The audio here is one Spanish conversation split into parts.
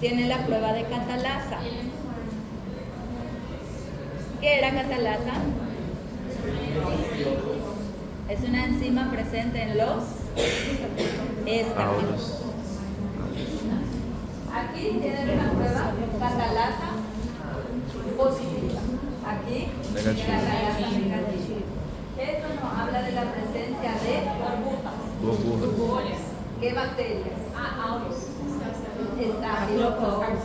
tiene la prueba de catalasa. ¿Qué era catalasa? Es una enzima presente en los estafilococcus. Aquí tienen una prueba catalasa positiva. Aquí la catalasa negativa. Esto nos habla de la presencia de burbujas. ¿Qué bacterias? Aureus. Estafilococcus.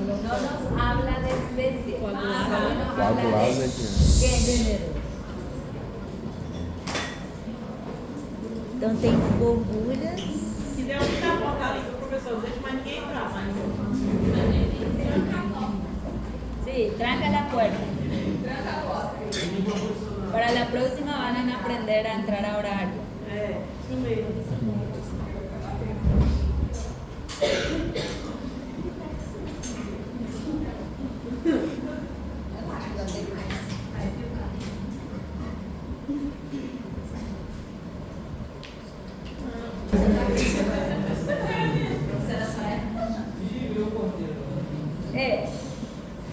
No nos habla de especie. Nos habla de género. Então tem borbulhas. Se der um tapão ali pro professor, não deixa mais ninguém entrar, mas... Sí, tranca la puerta. Para la próxima van a aprender a entrar a horario. Isso mesmo.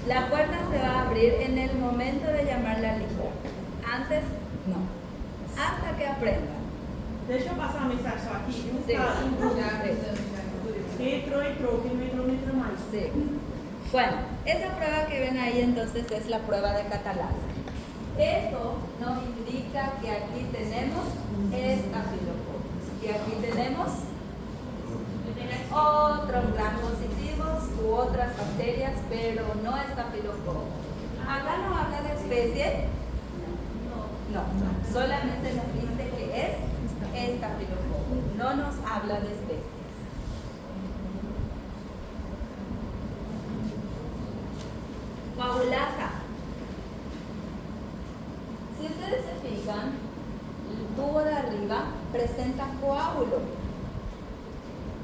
La puerta se va a abrir en el momento de llamar la lista. Antes, no. Hasta que aprendan. Deixa eu passar uma mensagem só aqui. Sí. Entrou. Quem não entrou, não entra mais. Sí. Bueno, esa prueba que ven ahí entonces es la prueba de catalasa. Esto nos indica que aquí tenemos estafilococcus. Y aquí tenemos otros gram positivos u otras bacterias, pero no estafilococcus. Acá no habla de especie. No, solamente nos dice que es estafilococcus. No nos habla de especies. Coagulasa. Si ustedes se fijan, el tubo de arriba presenta coágulo.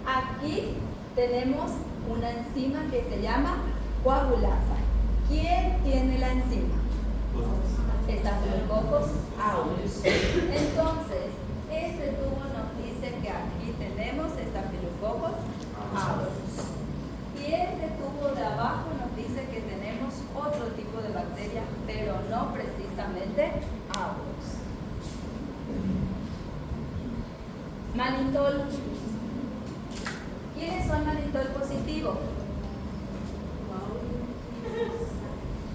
Aquí tenemos una enzima que se llama coagulasa. ¿Quién tiene la enzima? Staphylococcus aureus. Entonces, este tubo nos dice que aquí tenemos Staphylococcus aureus. Y este tubo de abajo nos dice que tenemos otro tipo de bacteria, pero no precisamente aureus. Mannitol. ¿Quiénes son mannitol positivos?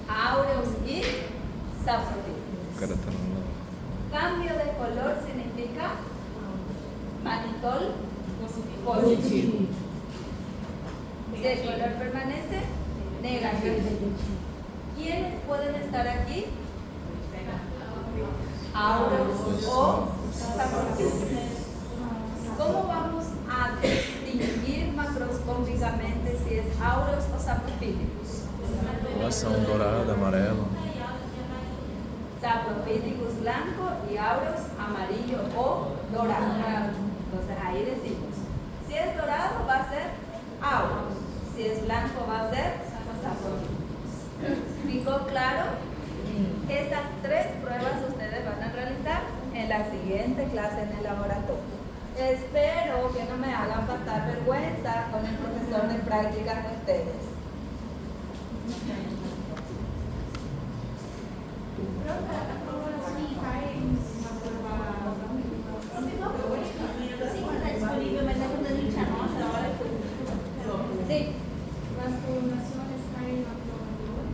Aureus y saprophyllus. Cambio de color significa mannitol positivo. Si el color permanece negativo. ¿Quiénes pueden estar aquí? Aureus o saprophyllus. ¿Cómo vamos a distinguir macroscópicamente si es aureus o saprophyllus? Coloração dourada, amarela. Saprophyllus blanco y aureus amarillo o dorado. Entonces ahí decimos, si es dorado va a ser aureus, si es blanco va a ser saprophyllus. ¿Ficó claro? Estas tres pruebas ustedes van a realizar en la siguiente clase en el laboratorio. Espero que no me hagan pasar vergüenza con el profesor de prácticas de ustedes. Sí. Las poblaciones caen en la probabilidad.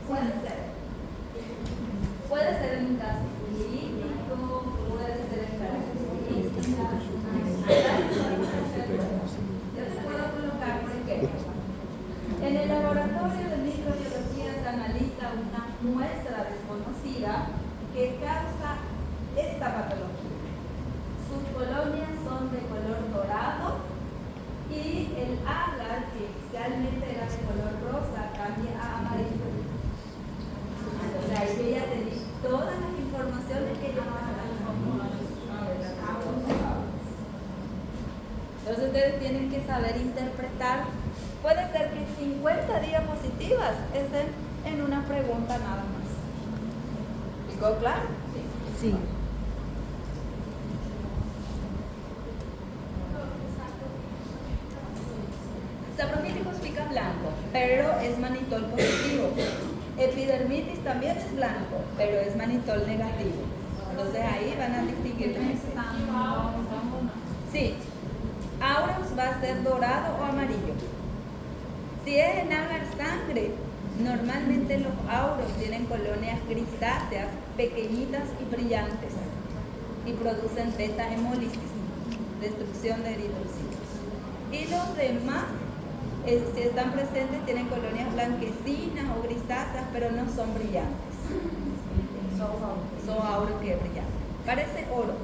Puede ser. Puede ser en un caso clínico, puede ser en características. Yo te puedo colocar, por ejemplo, en el laboratorio de microbiología se analiza una muestra desconocida que causa esta patología. Sus colonias son de color dorado y el agar, que inicialmente era de color rosa, cambia a amarillo. Entonces ahí yo ya te di todas las informaciones que yo necesitaba. Entonces ustedes tienen que saber interpretar. Puede ser que 50 diapositivas estén en una pregunta nada más. ¿Ficó claro? Sí. Saprophyllus blanco, pero es manitol positivo. Epidermitis también es blanco, pero es manitol negativo. Entonces ahí van a distinguir los efectos. Sí, aureus va a ser dorado o amarillo. Si es en agar sangre, normalmente los aureus tienen colonias grisáceas, pequeñitas y brillantes, y producen beta hemólisis, destrucción de eritrocitos. Y los demás, si están presentes, tienen colonias blanquecinas o grisáceas, pero no son brillantes. Son aureus que brillan. Parece oro.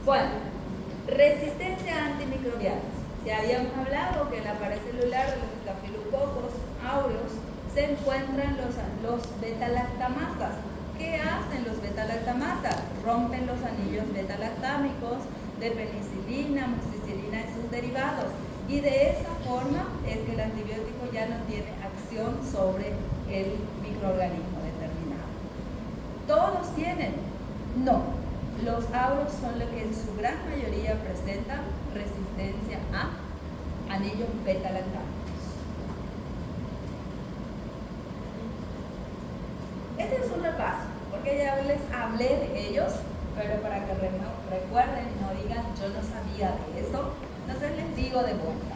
Bueno, resistencia antimicrobiana. Ya habíamos hablado que en la pared celular de los estafilococos aureus se encuentran los beta-lactamasas. ¿Qué hacen los beta-lactamasas? Rompen los anillos beta-lactámicos de penicilina, amoxicilina y sus derivados. Y de esa forma es que el antibiótico ya no tiene acción sobre el microorganismo determinado. ¿Todos tienen? No. Los aureus son los que en su gran mayoría presentan resistencia a anillos beta-lactámicos. Este es un repaso, porque ya les hablé de ellos, pero para que recuerden y no digan yo no sabía de eso, entonces les digo de vuelta.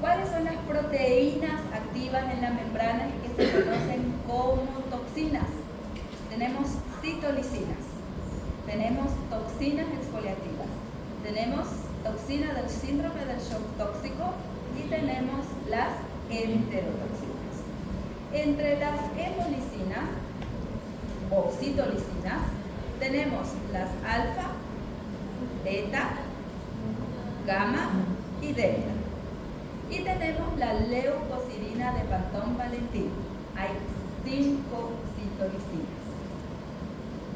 ¿Cuáles son las proteínas activas en la membrana y que se conocen como toxinas? Tenemos citolicinas, tenemos toxinas exfoliativas, tenemos toxina del síndrome del shock tóxico y tenemos las enterotoxinas. Entre las hemolicinas o citolicinas tenemos las alfa, beta, gamma y delta. Y tenemos la leucocidina de Pantón Valentín. Hay 5 citolicinas.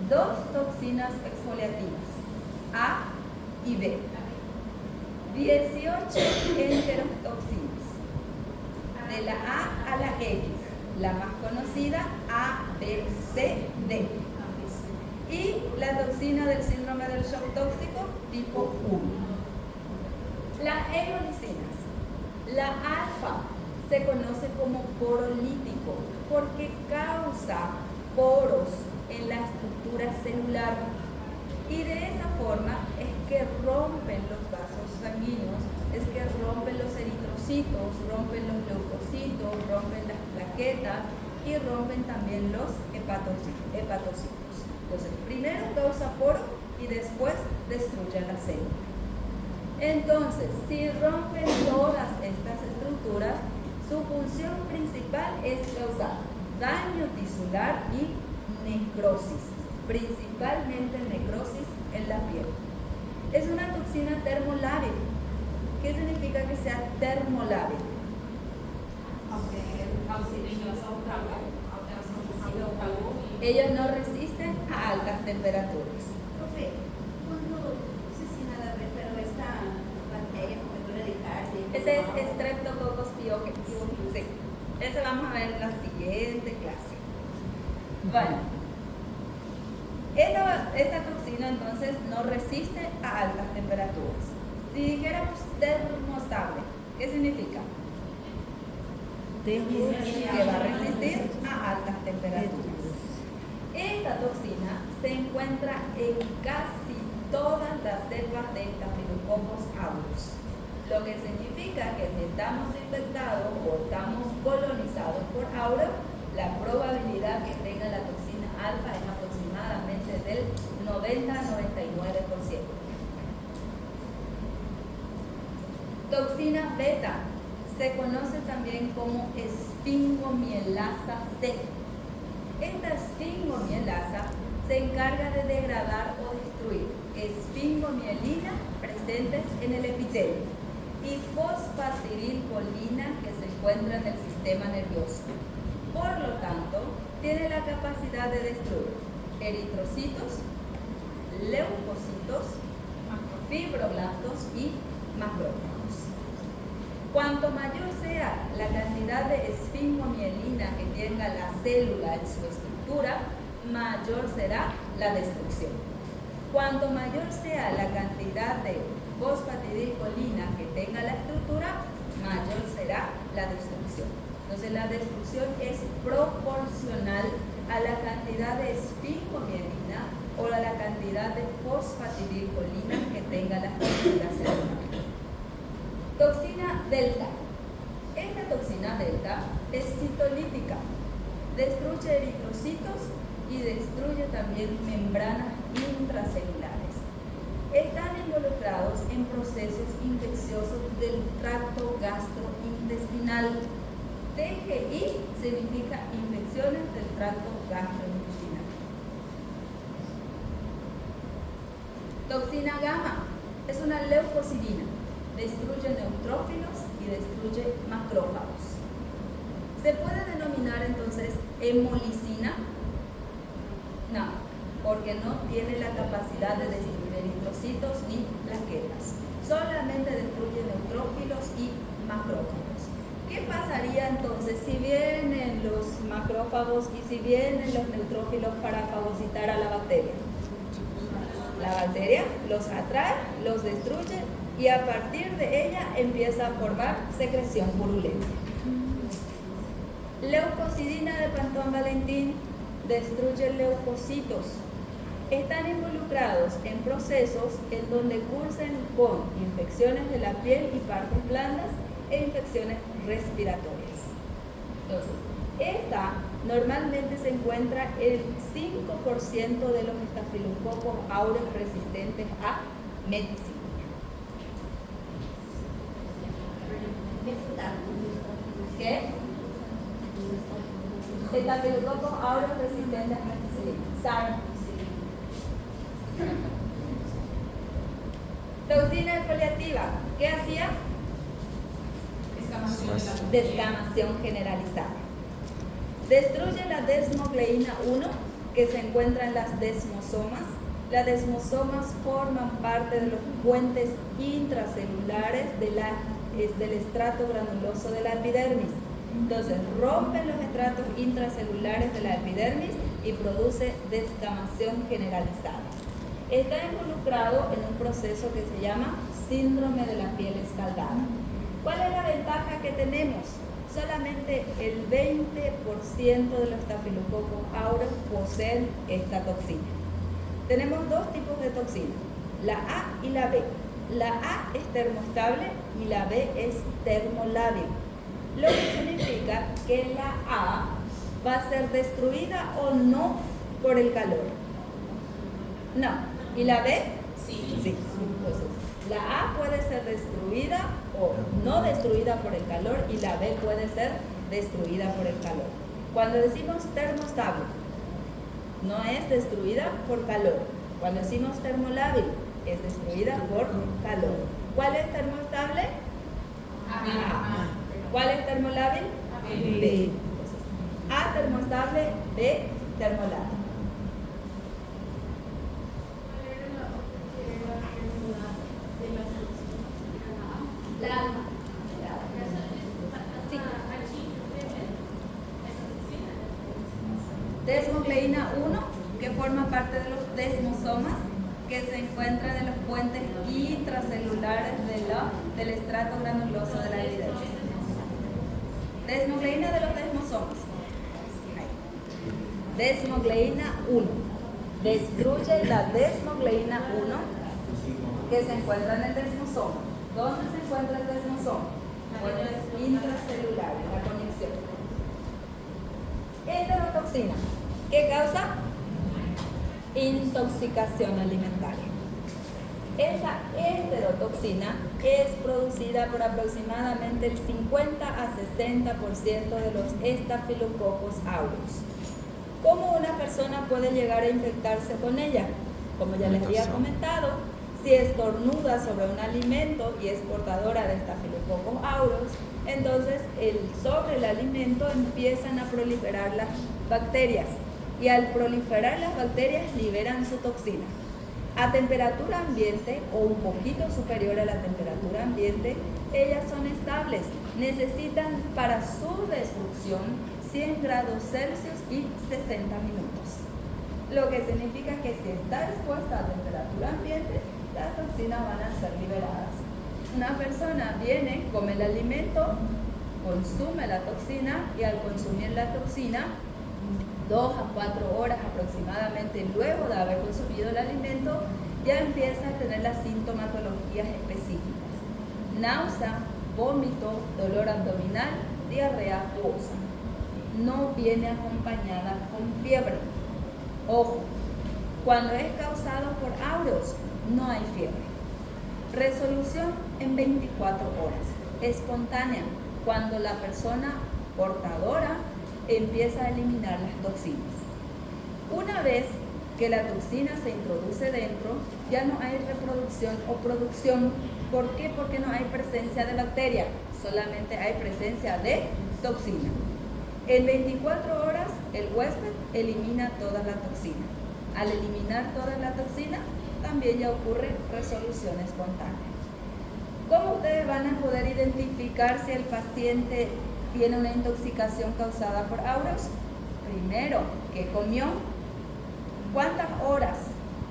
2 toxinas exfoliativas, A y B. 18 enterotoxinas. De la A a la X, la más conocida, A, B, C, D. Y la toxina del síndrome del shock tóxico tipo 1. Las hemolicinas. La alfa se conoce como porolítico porque causa poros en la estructura celular y de esa forma es que rompen los vasos sanguíneos, es que rompen los eritrocitos, rompen los leucocitos, rompen las plaquetas y rompen también los hepatocitos. Entonces, primero causa poro y después destruye la célula. Entonces, si rompen todas estas estructuras, su función principal es causar daño tisular y necrosis, principalmente necrosis en la piel. Es una toxina termolábil. ¿Qué significa que sea termolábil? Ellos no resisten a altas temperaturas. Profe, cuando, no sé si nada ver, pero esta bacteria comedora de carne. Ese es Streptococcus pyogenes. Sí. Eso vamos a ver en la siguiente clase. Bueno, esta toxina entonces no resiste a altas temperaturas. Si dijéramos termostable, ¿qué significa? Que va a resistir a altas temperaturas. Esta toxina se encuentra en casi todas las cepas de Staphylococcus aureus, lo que significa que si estamos infectados o estamos colonizados por aureo, la probabilidad que tenga la toxina alfa es aproximadamente del 90 a 99%. Toxina beta se conoce también como esfingomielasa C. Esta esfingomielasa se encarga de degradar o destruir esfingomielina presentes en el epitelio y fosfatidilcolina que se encuentra en el sistema nervioso. Por lo tanto, tiene la capacidad de destruir eritrocitos, leucocitos, fibroblastos y macrófagos. Cuanto mayor sea la cantidad de esfingomielina que tenga la célula en su estructura, mayor será la destrucción. Cuanto mayor sea la cantidad de fosfatidilcolina que tenga la estructura, mayor será la destrucción. Entonces la destrucción es proporcional a la cantidad de esfingomielina o a la cantidad de fosfatidilcolina que tenga la estructura celular. Toxina delta. Esta toxina delta es citolítica, destruye eritrocitos y destruye también membranas intracelulares. Están involucrados en procesos infecciosos del tracto gastrointestinal. TGI significa infecciones del tracto gastrointestinal. Toxina gamma es una leucocidina, destruye neutrófilos y destruye macrófagos. ¿Se puede denominar entonces hemolicina? No, porque no tiene la capacidad de destruir eritrocitos ni plaquetas. Solamente destruye neutrófilos y macrófagos. ¿Qué pasaría entonces si vienen los macrófagos y si vienen los neutrófilos para fagocitar a la bacteria? La bacteria los atrae, los destruye y a partir de ella empieza a formar secreción purulenta. Leucocidina de Pantón Valentín destruye leucocitos. Están involucrados en procesos en donde cursen con infecciones de la piel y partes blandas e infecciones respiratorias. Entonces, esta normalmente se encuentra el 5% de los estafilococos aureus resistentes a meticilina. ¿Qué? Estafilococos aureus resistentes a meticilina. SARM. Toxina exfoliativa. ¿Qué hacía? Descamación generalizada. Destruye la desmogleína 1 que se encuentra en las desmosomas. Las desmosomas forman parte de los puentes intracelulares del estrato granuloso de la epidermis. Entonces rompen los estratos intracelulares de la epidermis y produce descamación generalizada. Está involucrado en un proceso que se llama síndrome de la piel escaldada. ¿Cuál es la ventaja que tenemos? Solamente el 20% de los estafilococos aureus poseen esta toxina. Tenemos dos tipos de toxina, la A y la B. La A es termoestable y la B es termolábil, lo que significa que la A va a ser destruida o no por el calor. No. ¿Y la B? Sí. Sí. Entonces, la A puede ser destruida o no destruida por el calor y la B puede ser destruida por el calor. Cuando decimos termoestable, no es destruida por calor. Cuando decimos termolábil, es destruida por calor. ¿Cuál es termoestable? A. ¿Cuál es termolábil? B. Entonces, A termoestable, B termolábil. La alfa. Sí. Desmogleína 1, que forma parte de los desmosomas, que se encuentran en los puentes intracelulares del estrato granuloso de la epidermis. Desmogleína de los desmosomas. Desmogleína 1. Destruye la desmogleína 1 que se encuentra en el desmosoma. ¿Dónde se encuentra el desmosoma? Puentes intracelulares, la conexión. Enterotoxina. ¿Qué causa? Intoxicación alimentaria. Esta enterotoxina es producida por aproximadamente el 50 a 60% de los estafilococos aureus. ¿Cómo una persona puede llegar a infectarse con ella? Como ya les había comentado, si estornuda sobre un alimento y es portadora de estafilococos aureus, entonces sobre el alimento empiezan a proliferar las bacterias y al proliferar las bacterias liberan su toxina. A temperatura ambiente o un poquito superior a la temperatura ambiente, ellas son estables. Necesitan para su destrucción 100 grados Celsius y 60 minutos. Lo que significa que si está expuesta a temperatura ambiente, las toxinas van a ser liberadas. una persona viene, come el alimento, consume la toxina y al consumir la toxina, 2 a 4 horas aproximadamente luego de haber consumido el alimento, ya empieza a tener las sintomatologías específicas: náusea, vómito, dolor abdominal, diarrea acuosa. No viene acompañada con fiebre. Ojo, cuando es causado por aureus, no hay fiebre. Resolución en 24 horas, espontánea, cuando la persona portadora empieza a eliminar las toxinas. Una vez que la toxina se introduce dentro, ya no hay reproducción o producción. ¿Por qué? Porque no hay presencia de bacteria, solamente hay presencia de toxina. En 24 horas el huésped elimina toda la toxina. Al eliminar toda la toxina, también ya ocurre resolución espontánea. ¿Cómo ustedes van a poder identificar si el paciente tiene una intoxicación causada por aureus? Primero, ¿qué comió? ¿Cuántas horas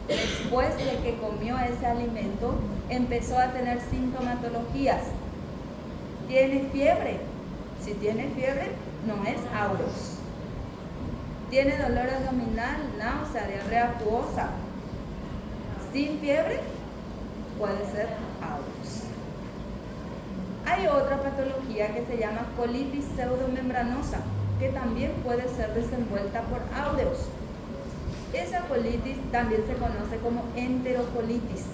después de que comió ese alimento empezó a tener sintomatologías? ¿Tiene fiebre? Si tiene fiebre, no es aureus. ¿Tiene dolor abdominal, náusea, diarrea acuosa? Sin fiebre, puede ser aureus. Hay otra patología que se llama colitis pseudomembranosa, que también puede ser desenvuelta por aureus. Esa colitis también se conoce como enterocolitis,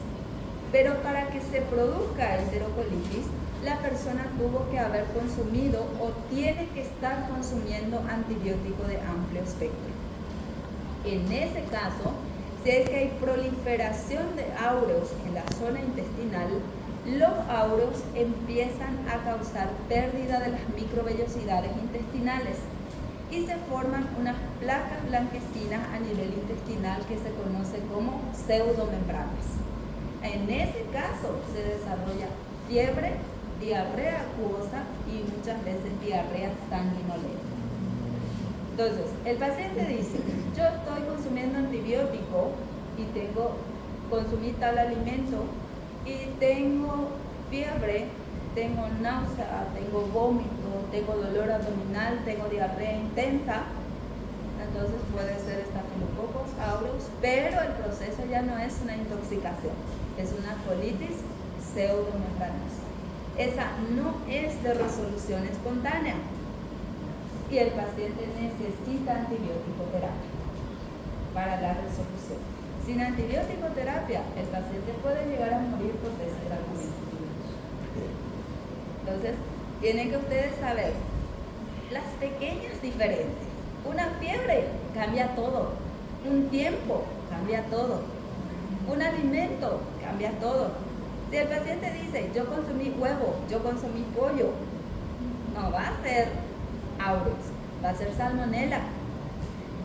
pero para que se produzca enterocolitis, la persona tuvo que haber consumido o tiene que estar consumiendo antibiótico de amplio espectro. En ese caso, si es que hay proliferación de aureus en la zona intestinal, los aureus empiezan a causar pérdida de las microvellosidades intestinales y se forman unas placas blanquecinas a nivel intestinal que se conoce como pseudomembranas. En ese caso se desarrolla fiebre, diarrea acuosa y muchas veces diarrea sanguinolenta. Entonces, el paciente dice: yo estoy consumiendo antibiótico y consumí tal alimento y tengo fiebre, tengo náusea, tengo vómito, tengo dolor abdominal, tengo diarrea intensa. Entonces puede ser Staphylococcus aureus, pero el proceso ya no es una intoxicación, es una colitis pseudomembranosa. Esa no es de resolución espontánea y el paciente necesita antibiótico terapia para la resolución. Sin antibiótico terapia, el paciente puede llegar a morir por deshidratación. Entonces, tienen que ustedes saber las pequeñas diferencias. Una fiebre cambia todo, un tiempo cambia todo, un alimento cambia todo. Si el paciente dice: yo consumí huevo, yo consumí pollo, no va a ser aureus, va a ser salmonela.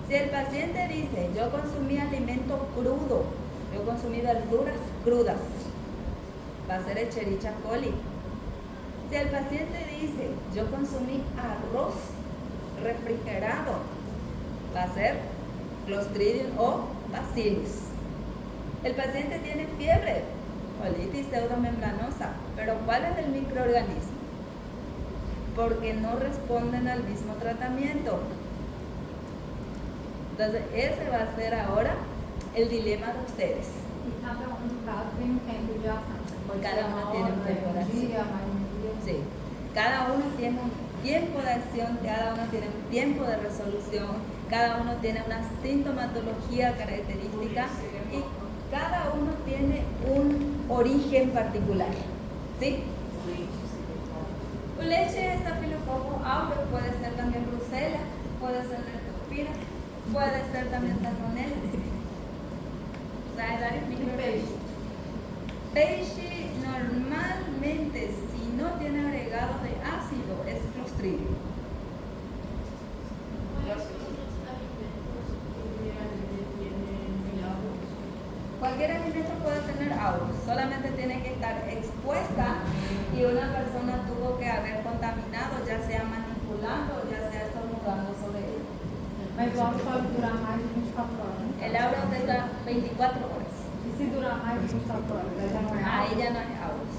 Si el paciente dice: yo consumí alimento crudo, yo consumí verduras crudas, va a ser Escherichia coli. Si el paciente dice: yo consumí arroz refrigerado, va a ser Clostridium o Bacillus. El paciente tiene fiebre, colitis pseudomembranosa, pero ¿cuál es el microorganismo? Porque no responden al mismo tratamiento. Entonces, ese va a ser ahora el dilema de ustedes. E cada caso tem tempo de ação. Cada uno tiene un tiempo de acción. Dia, mais dia. Sí, cada uno tiene un tiempo de acción, cada uno tiene un tiempo de resolución, cada uno tiene una sintomatología característica y cada uno tiene un origen particular. ¿Sí? Leche de Staphylococcus aureus puede ser también Brucela, puede ser leptospira, puede ser también salmonella. O sea, hay varios microorganismos. Peixe normalmente, si no tiene agregado de ácido, es Clostridium. Cualquier alimento puede tener aureus, solamente tiene que estar expuesta y una persona tuvo que haber contaminado, ya sea manipulando o ya sea estornudando sobre él. Mas o áudio pode durar mais de 24 horas. Né? El aureus dura 24 horas. E se durar mais de 24 horas, aí já não é Ahí áudio? ya no es aureus.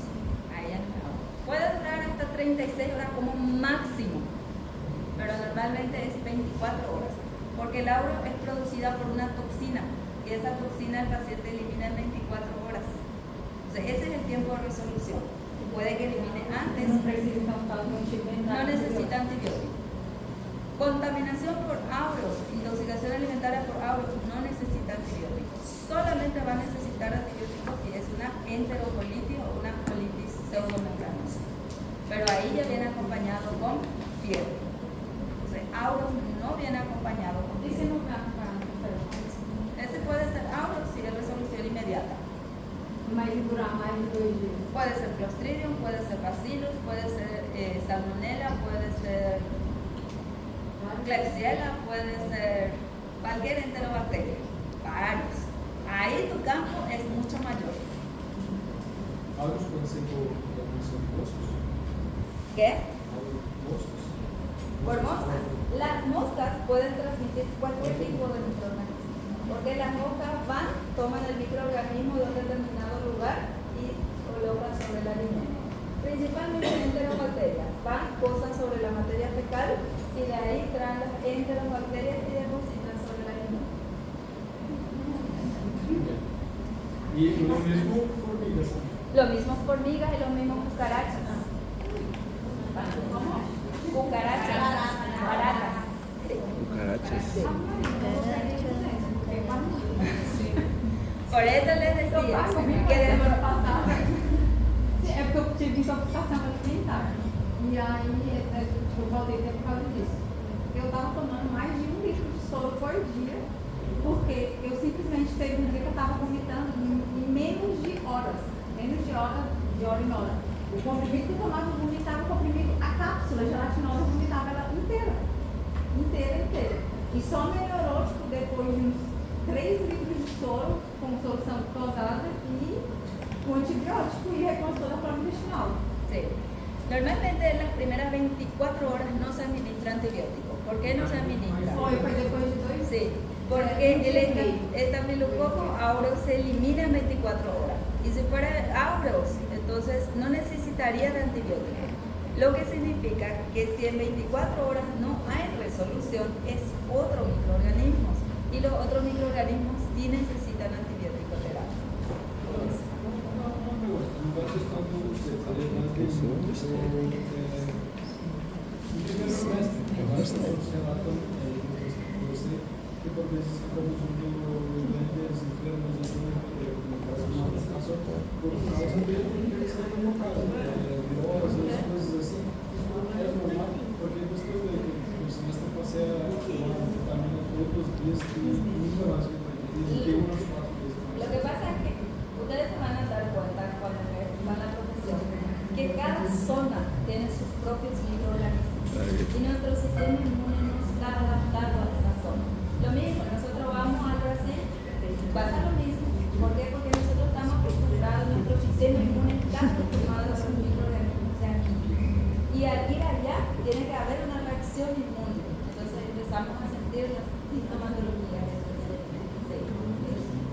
Ahí ya no 36 horas como máximo, pero normalmente es 24 horas, porque el auro es producida por una toxina y esa toxina el paciente elimina en 24 horas. Entonces ese es el tiempo de resolución. Puede que elimine antes, no necesita antibiótico. Contaminación por auro, intoxicación alimentaria por auro, no necesita antibióticos. Solamente va a necesitar antibióticos si es una enterocolitis o una colitis pseudomembranosa. Pero ahí ya viene acompañado con fiebre. Entonces, auro no viene acompañado con fiebre. Ese puede ser auro si es resolución inmediata. Puede ser Clostridium, puede ser Bacillus, puede ser Salmonella, puede ser Klebsiella, puede ser cualquier enterobacteria, varios. Ahí tu campo es mucho mayor. Auros pueden ser por moscos. ¿Qué? Moscos. Por moscas. Las moscas pueden transmitir cualquier tipo de microorganismo, porque las moscas van, toman el microorganismo de un determinado lugar y colocan sobre el alimento. Principalmente enterobacterias, van, posan sobre la materia fecal y de ahí traen las enterobacterias y depositan sobre el alimento. Y lo mismo formigas. Lo mismo formigas y lo mismo cucarachas. ¿Cómo? Cucarachas, baratas. Cucarachas. Por eso les decía que É porque eu tive intoxicação alimentar. E aí eu voltei até por causa disso. Eu estava tomando mais de 1 litro de soro por dia, porque eu simplesmente teve um dia que eu estava vomitando em menos de hora em hora. O comprimido que eu tomava, eu vomitava o comprimido, a cápsula gelatinosa, eu vomitava ela inteira. E só melhorou, tipo, depois de uns 3 litros de soro, com solução tosada e com antibiótico y reconstrucción de la flora intestinal. Sí. Normalmente en las primeras 24 horas no se administra antibiótico. ¿Por qué no se administra? Fue después de 2 Sí, porque el estafilococo aureus se elimina en 24 horas. Y si fuera aureus, entonces no necesitaría de antibiótico. Lo que significa que si en 24 horas no hay resolución, es otro microorganismo. Y los otros microorganismos sí necesitan antibiótico terapia. Não vai testar tudo você, sabe? Mas tem no primeiro semestre, que vai estar relato você, que por vezes ficamos junto grandes enfermos por causa de infecção no local, virose, coisas assim. Isso é normal, porque você vê que no semestre passei a tomar vitamina todos os dias que nunca mais que umas 4 vezes. Lo que pasa es que ustedes se van a dar cuenta cuando van a la profesión que cada zona tiene sus propios microorganismos y nuestro sistema inmune no está adaptado a esa zona. Lo mismo, nosotros vamos al Brasil, pasa lo mismo. ¿Por qué? Porque nosotros estamos acostumbrados, nuestro sistema inmune está acostumbrado a los microorganismos de aquí. Y al ir allá tiene que haber una reacción inmune. Entonces empezamos a sentir la sintomatología.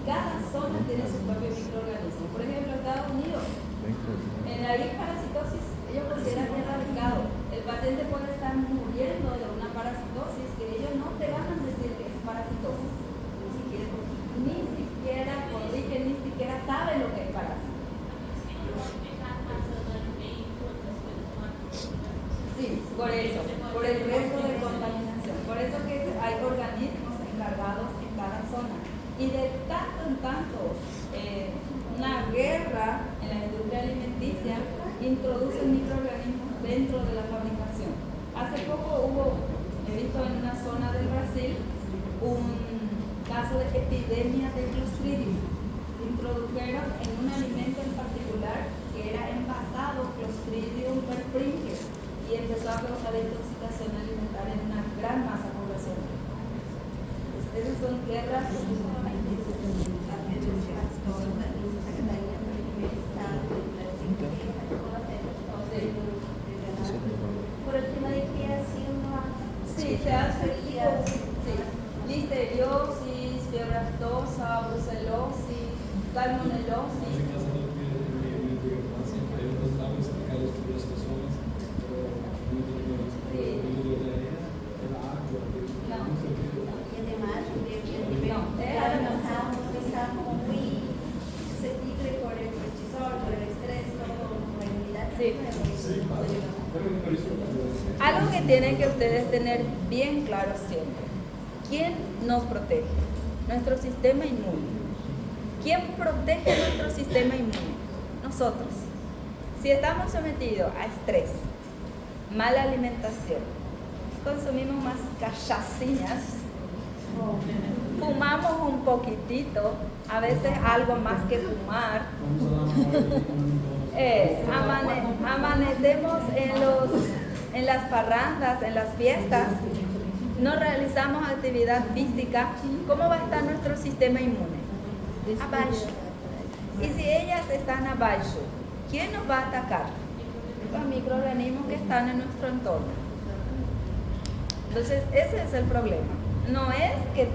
Cada zona tiene su propio microorganismo. Por ejemplo, Estados Unidos, en la parasitosis, ellos consideran que es erradicado. El paciente puede estar muriendo de una parasitosis que ellos no te van a decir que es parasitosis. Ni siquiera, ni siquiera saben lo que es parásito. Sí, por eso, por el riesgo de contaminación. Por eso que hay organismos encargados en cada zona. Y de tanto en tanto, una guerra en la industria alimenticia introduce microorganismos dentro de la fabricación. Hace poco he visto en una zona del Brasil, un caso de epidemia de Clostridium. Introdujeron en un alimento en particular que era envasado Clostridium perfringens y empezó a causar intoxicación alimentaria en una gran masa poblacional. Esas son guerras. Por el tema de que ha sido Sí, se ha seguido. Listeriosis, fiebre aftosa, brucelosis, salmonelosis. Sempre eu gostava de explicar isso para as pessoas. Sí. Sí, por eso. Algo que tienen que ustedes tener bien claro siempre. ¿Quién nos protege? Nuestro sistema inmune. ¿Quién protege nuestro sistema inmune? Nosotros. Si estamos sometidos a estrés, mala alimentación, consumimos más cachacinas, fumamos un poquitito, a veces algo más que fumar, amanecemos en las parrandas, en las fiestas, no realizamos actividad física, ¿cómo va a estar nuestro sistema inmune? Abajo. Y si ellas están abajo, ¿quién nos va a atacar? Los microorganismos que están en nuestro entorno. Entonces, ese es el problema. No es que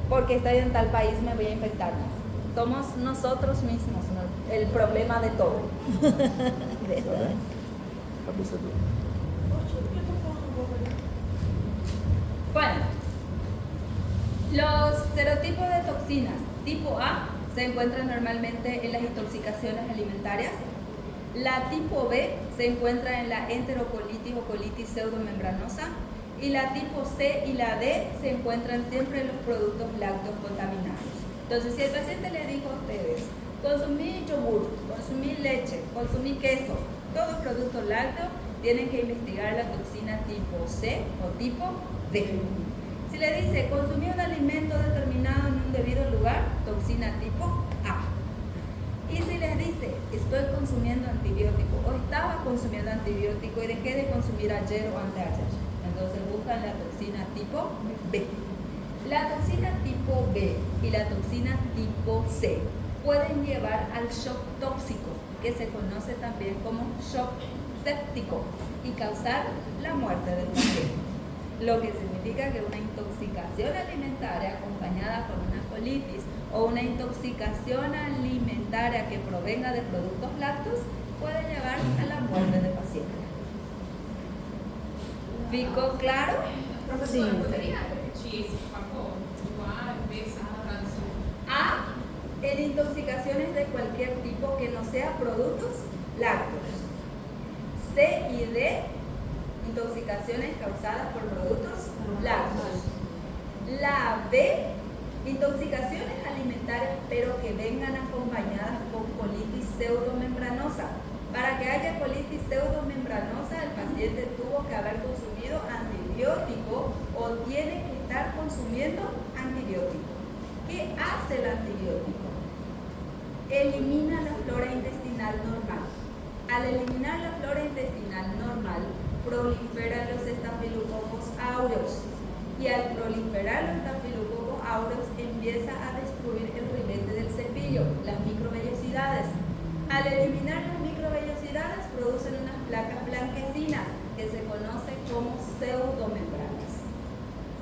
porque estoy en tal país me voy a infectar más. Somos nosotros mismos, ¿no? El problema de todo. Verdade. Cabeça dura. Bueno, los serotipos de toxinas tipo A se encuentran normalmente en las intoxicaciones alimentarias. La tipo B se encuentra en la enterocolitis o colitis pseudomembranosa. Y la tipo C y la D se encuentran siempre en los productos lácteos contaminados. Entonces, si el paciente le dijo a ustedes, consumí yogur, consumí leche, consumí queso, todo producto lácteo, tienen que investigar la toxina tipo C o tipo D. Si le dice, consumí un alimento determinado en un debido lugar, toxina tipo A. Y si les dice, estoy consumiendo antibiótico o estaba consumiendo antibiótico y dejé de consumir ayer o anteayer, entonces buscan la toxina tipo B. La toxina tipo B y la toxina tipo C pueden llevar al shock tóxico, que se conoce también como shock séptico, y causar la muerte del paciente. Lo que significa que una intoxicación alimentaria acompañada con una colitis o una intoxicación alimentaria que provenga de productos lácteos puede llevar a la muerte del paciente. ¿Ficó claro? Sí. Poderia repetir esse, por favor? O A, o B, C, tradução. A, en intoxicaciones de cualquier tipo que no sea productos lácteos. C y D, intoxicaciones causadas por productos lácteos. La B, intoxicaciones alimentarias pero que vengan acompañadas con colitis pseudomembranosa. Para que haya colitis pseudomembranosa, el paciente tuvo que haber consumido antibiótico o tiene que estar consumiendo antibiótico. ¿Qué hace el antibiótico? Elimina la flora intestinal normal. Al eliminar la flora intestinal normal, proliferan los estafilococos aureus. Y al proliferar los estafilococos aureus, empieza a destruir el ribete del cepillo, las microvellosidades. Al eliminar las microvellosidades, producen unas placas blanquecinas que se conocen como pseudomembranas.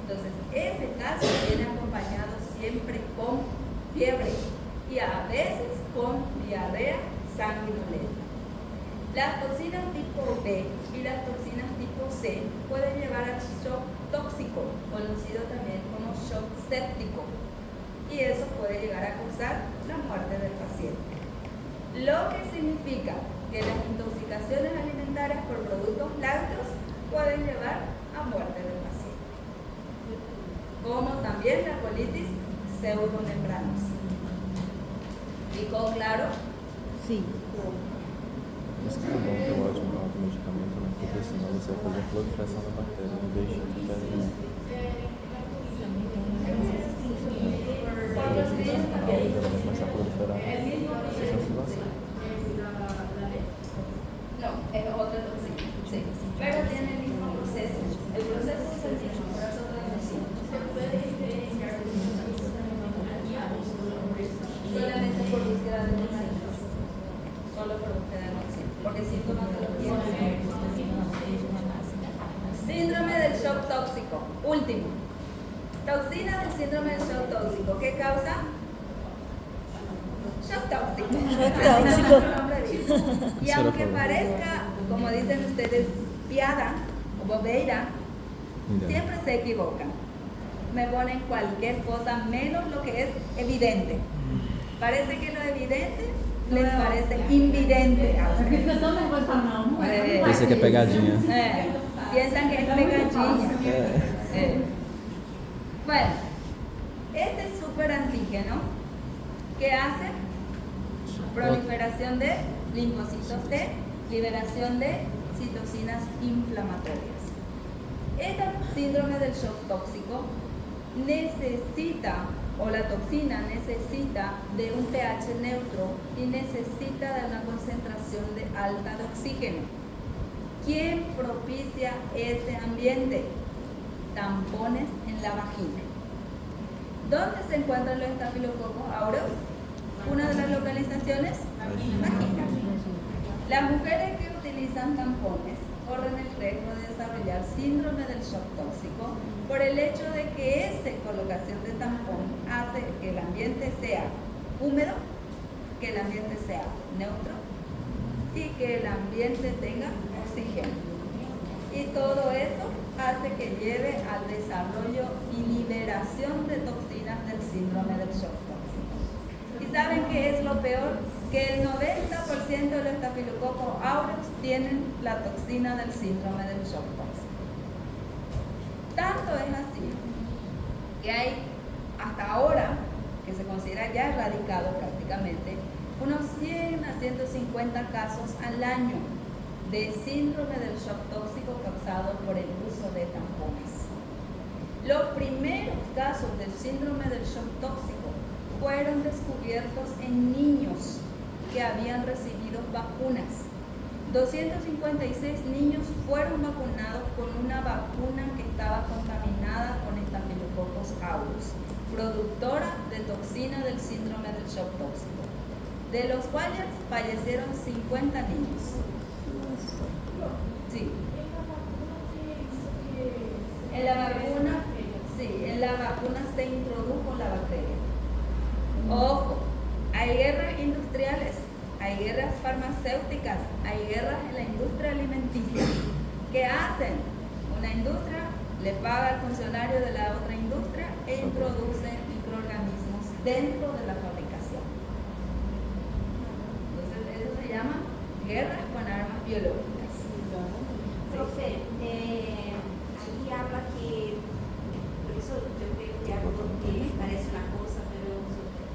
Entonces, ese caso viene acompañado siempre con fiebre y a veces con diarrea sanguinolenta. Las toxinas tipo B y las toxinas tipo C pueden llevar al shock tóxico, conocido también como shock séptico, y eso puede llegar a causar la muerte del paciente. Lo que significa que las intoxicaciones alimentarias por productos lácteos pueden llevar a muerte del paciente, como también la colitis pseudomembranosa. ¿Ficó claro? Sim. Isso que é bom, que é ótimo para o medicamento, né? Porque senão você vai fazer proliferação da bactéria, não deixa de fazer, né? Por los días también. Ela vai começar a proliferar. El mismo Essa proceso. oscilação. No, es otra toxina, sí. Pero tiene el mismo proceso. El proceso es el mismo, por eso traducimos. Solamente por búsqueda de toxinas. Solo por búsqueda de toxinas. Porque sintomatología. Síndrome del shock tóxico. Último. Toxina del síndrome del shock tóxico. ¿Qué causa? Shock tóxico. Shock tóxico. Y aunque parezca, como dicen ustedes, piada o bobeira, siempre se equivocan. Me ponen cualquier cosa menos lo que es evidente. Parece que lo evidente les parece invidente a ustedes. Fica tão nervoso, fala, não, não é. Não vai Pensa que é ser. pegadinha. Piensan que es pegadilla. Bueno, este superantígeno que hace proliferación de linfocitos T, liberación de citocinas inflamatorias. Este síndrome del shock tóxico necesita, o la toxina necesita de un pH neutro y necesita de una concentración de alta de oxígeno. ¿Quién propicia ese ambiente? Tampones en la vagina. ¿Dónde se encuentran los estafilococos aureus? Una de las localizaciones, vagina. Las mujeres que utilizan tampones corren el riesgo de desarrollar síndrome del shock tóxico por el hecho de que esa colocación de tampón hace que el ambiente sea húmedo, que el ambiente sea neutro y que el ambiente tenga oxígeno. Y todo eso hace que lleve al desarrollo y liberación de toxinas del síndrome del shock tóxico. ¿Y saben qué es lo peor? Que el 90% de los estafilococos aureus tienen la toxina del síndrome del shock tóxico. Tanto es así que hay hasta ahora, que se considera ya erradicado prácticamente, unos 100 a 150 casos al año de síndrome del shock tóxico causado por el uso de tampones. Los primeros casos del síndrome del shock tóxico fueron descubiertos en niños que habían recibido vacunas. 256 niños fueron vacunados con una vacuna que estaba contaminada con Staphylococcus aureus, productora de toxina del síndrome del shock tóxico, de los cuales fallecieron 50 niños. Sí. En la vacuna, sí, en la vacuna se introdujo la bacteria. Ojo, hay guerras industriales, hay guerras farmacéuticas, hay guerras en la industria alimenticia. ¿Qué hacen? Una industria le paga al funcionario de la otra industria e introduce microorganismos dentro de la fabricación. Entonces, eso se llama guerras con armas biológicas. Profe, ahí habla que, por eso yo pregunté algo que parece una cosa, pero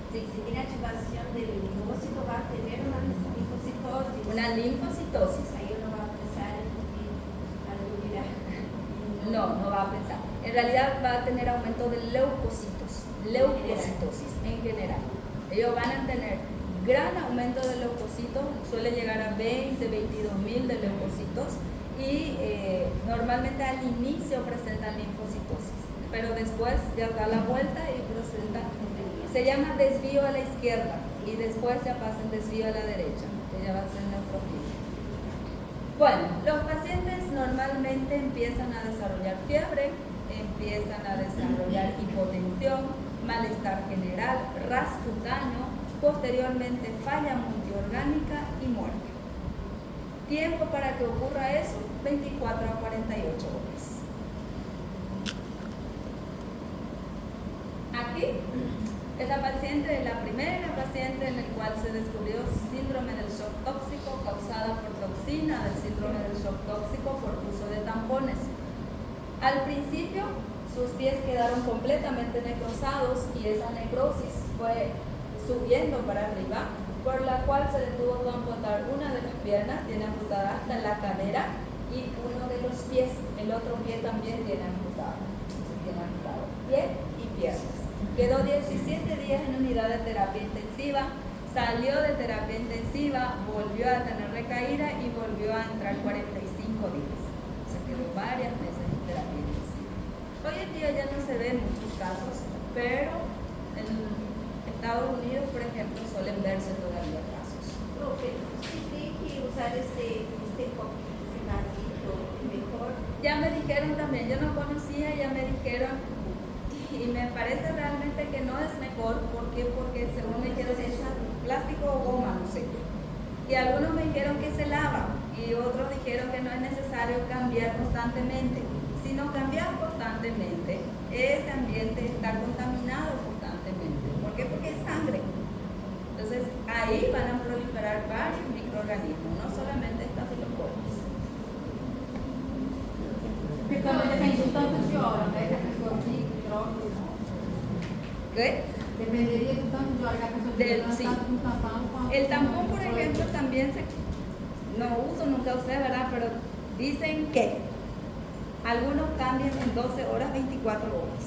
si tiene activación del linfócito va a tener una linfocitosis. Una linfocitosis. Ahí uno va a empezar a mirar. No va a pensar. En realidad va a tener aumento de leucocitos, leucocitosis en general. Ellos van a tener gran aumento de leucocitos, suele llegar a 20, 22 mil de leucocitos y normalmente al inicio presentan linfocitosis, pero después ya da la vuelta y presenta, se llama desvío a la izquierda y después ya pasa el desvío a la derecha, que ya va a ser neutrófilo. Bueno, los pacientes normalmente empiezan a desarrollar fiebre, empiezan a desarrollar hipotensión, malestar general, ras cutáneo, posteriormente falla multiorgánica y muerte. Tiempo para que ocurra eso, 24 a 48 horas. Aquí, esta paciente es la primera paciente en la cual se descubrió síndrome del shock tóxico causada por toxina del síndrome del shock tóxico por uso de tampones. Al principio, sus pies quedaron completamente necrosados y esa necrosis fue subiendo para arriba, por la cual se le tuvo que amputar una de las piernas, tiene amputada hasta la cadera, y uno de los pies, el otro pie también tiene amputado. Entonces tiene amputado pie y piernas. Quedó 17 días en unidad de terapia intensiva, salió de terapia intensiva, volvió a tener recaída y volvió a entrar 45 días. O sea, quedó varias veces en terapia intensiva. Hoy en día ya no se ven muchos casos, pero en Estados Unidos, por ejemplo, suelen verse todavía casos. Profe, ¿usted cree que usar este vasito es mejor? Ya me dijeron también, yo no conocía, ya me dijeron, y me parece realmente que no es mejor. ¿Por qué? Porque según me dijeron es plástico o goma, no sé. Y algunos me dijeron que se lava y otros dijeron que no es necesario cambiar constantemente. Si no cambias constantemente, ese ambiente está contaminado constantemente. ¿Por qué? Porque es sangre. Entonces, ahí van a proliferar varios microorganismos, no solamente estafilococos. Porque também depende do tanto de hora, né? Que a pessoa fica, troca. ¿Qué? Dependeria do tanto de hora que a pessoa Del- fica sí. tanto com tampão quanto El tampón, com por ejemplo, también no uso, nunca usé, ¿verdad? Pero dicen que algunos cambian en 12 horas, 24 horas.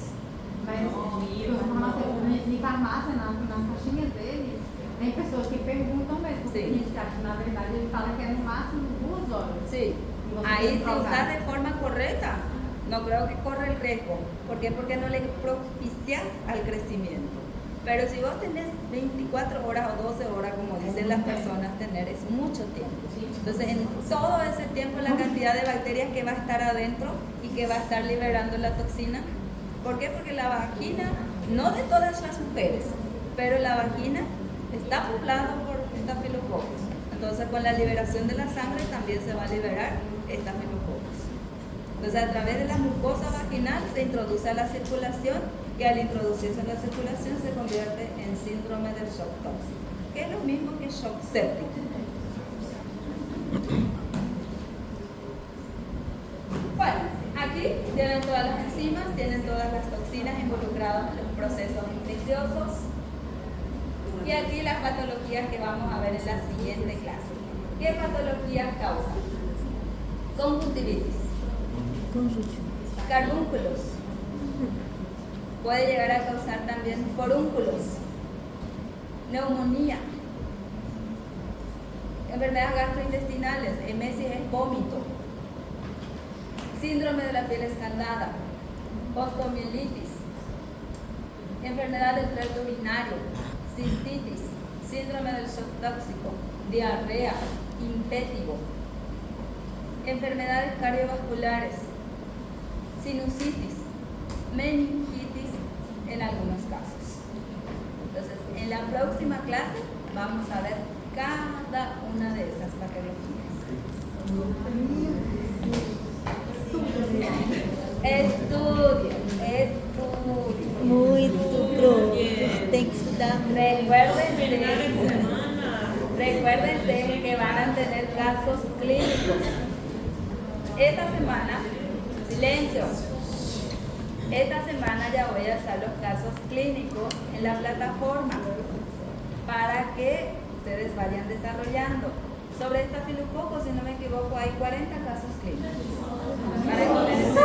Mas em farmácia, nas caixinhas dele, tem pessoas que perguntam mesmo. Sim. Gente, que acha que na verdade ele fala que é no máximo 2 horas. Sí, ahí se usa de forma correcta. No creo que corre el riesgo. ¿Por qué? Porque no le propicias al crecimiento. Pero si vos tenés 24 horas o 12 horas, como dicen las personas tener, es mucho tiempo. Entonces, en todo ese tiempo, la cantidad de bacterias que va a estar adentro y que va a estar liberando la toxina. ¿Por qué? Porque la vagina, no de todas las mujeres, pero la vagina está poblada por estafilococos. Entonces, con la liberación de la sangre también se va a liberar estafilococos. Entonces, a través de la mucosa vaginal se introduce a la circulación y al introducirse en la circulación se convierte en síndrome del shock tóxico, que es lo mismo que shock séptico. Bueno, aquí tienen todas las enzimas, tienen todas las toxinas involucradas en los procesos infecciosos. Y aquí las patologías que vamos a ver en la siguiente clase. ¿Qué patologías causan? Conjuntivitis, carbúnculos, puede llegar a causar también forúnculos, neumonía, enfermedades gastrointestinales, emesis es vómito, síndrome de la piel escaldada, osteomielitis, enfermedad del tracto urinario, cistitis, síndrome del shock tóxico, diarrea, impétigo, enfermedades cardiovasculares, sinusitis, meningitis en algunos casos. Entonces, en la próxima clase vamos a ver cada una de esas patologías. Estudien. Muito pronto. Tem que estudar. Recuérdense que van a tener casos clínicos. Esta semana, silencio. Esta semana ya voy a hacer los casos clínicos en la plataforma para que ustedes vayan desarrollando. Sobre estafilococo, si no me equivoco, hay 40 casos clínicos. Para que ustedes se